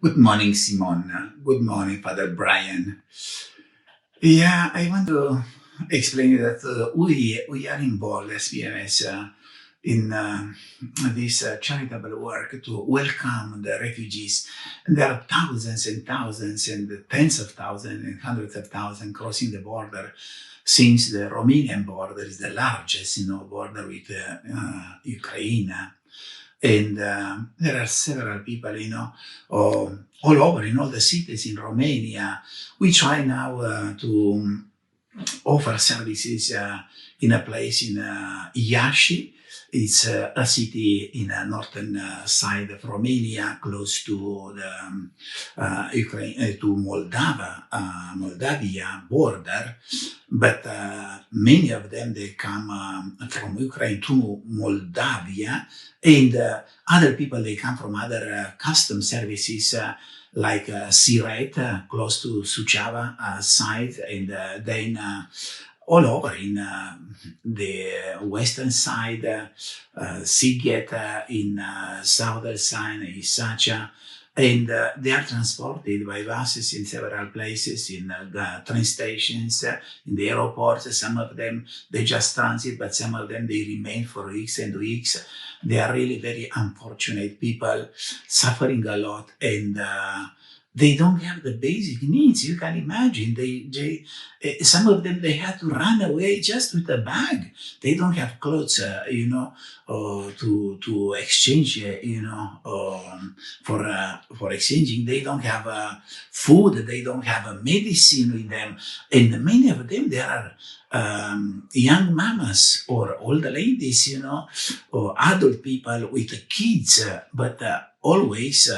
Good morning, Simon. Good morning, Father Brian. Yeah, I want to explain that we are involved as PMS in this charitable work to welcome the refugees. And there are thousands and thousands and tens of thousands and hundreds of thousands crossing the border, since the Romanian border is the largest, border with Ukraine. And there are several people, all over in all the cities in Romania. We try now to offer services in a place in Iași. It's a city in the northern side of Romania, close to the Ukraine, to Moldavia border. But many of them, they come from Ukraine to Moldavia, and other people, they come from other custom services like Siret, close to Suceava side, and then all over in the western side, Sighet in southern side, Isacia, and they are transported by buses in several places, in the train stations, in the airports. Some of them, they just transit, but some of them, they remain for weeks and weeks. They are really very unfortunate people, suffering a lot, and they don't have the basic needs. You can imagine, some of them, they had to run away just with a bag. They don't have clothes, to exchange, for exchanging. They don't have food. They don't have medicine with them, and many of them, they are young mamas or old ladies, or adult people with kids, but always,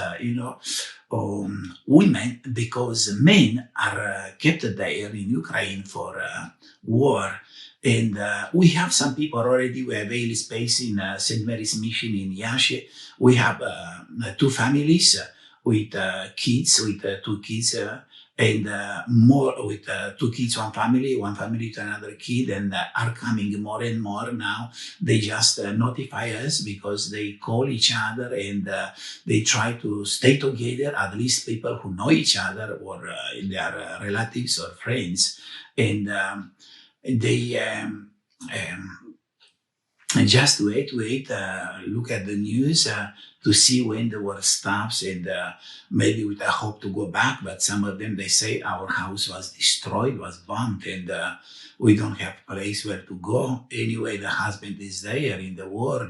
women, because men are kept there in Ukraine for war. And we have some people already. We avail space in St. Mary's Mission in Iași. We have two families with kids, with two kids, and more with two kids, one family to another kid, and are coming more and more now. They just notify us because they call each other, and they try to stay together, at least people who know each other, or they are relatives or friends. And they just wait, look at the news to see when the war stops, and maybe with a hope to go back. But some of them, they say our house was destroyed, was bombed, and we don't have a place where to go. Anyway, the husband is there in the war.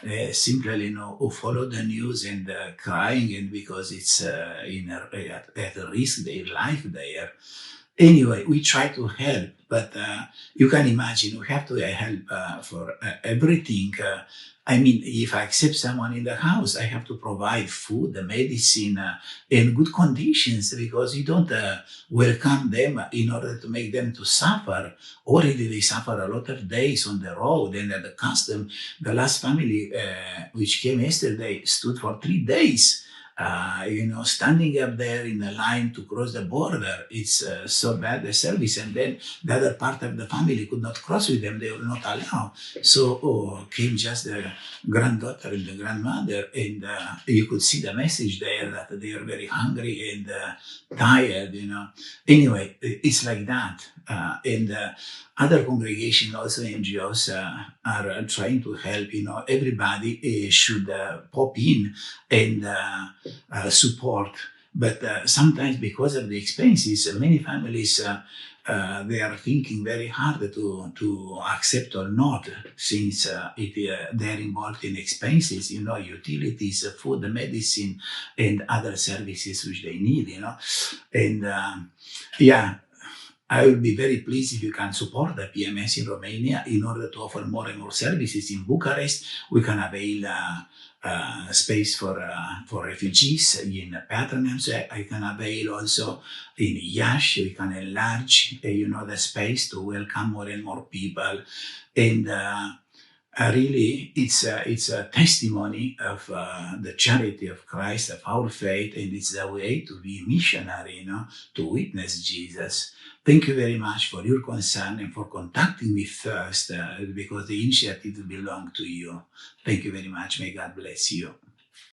They simply, follow the news and crying, and because it's at risk their life there. Anyway, we try to help, but you can imagine we have to help for everything. I mean, if I accept someone in the house, I have to provide food, the medicine, in good conditions, because you don't welcome them in order to make them to suffer. Already they suffer a lot of days on the road, and at the custom, the last family which came yesterday stood for 3 days. Standing up there in the line to cross the border. It's so bad, the service. And then the other part of the family could not cross with them. They were not allowed. So came just the granddaughter and the grandmother, and you could see the message there that they are very hungry and tired, Anyway, it's like that. And other congregations, also NGOs, are trying to help. Everybody should pop in and support. But sometimes, because of the expenses, many families, they are thinking very hard to accept or not, since they're involved in expenses, utilities, food, medicine, and other services which they need, And yeah, I will be very pleased if you can support the PMS in Romania in order to offer more and more services. In Bucharest, we can avail space for refugees in Patronums. I can avail also in Iași. We can enlarge, the space to welcome more and more people. And really, it's a testimony of the charity of Christ, of our faith, and it's the way to be missionary, to witness Jesus. Thank you very much for your concern and for contacting me first, because the initiative belongs to you. Thank you very much. May God bless you.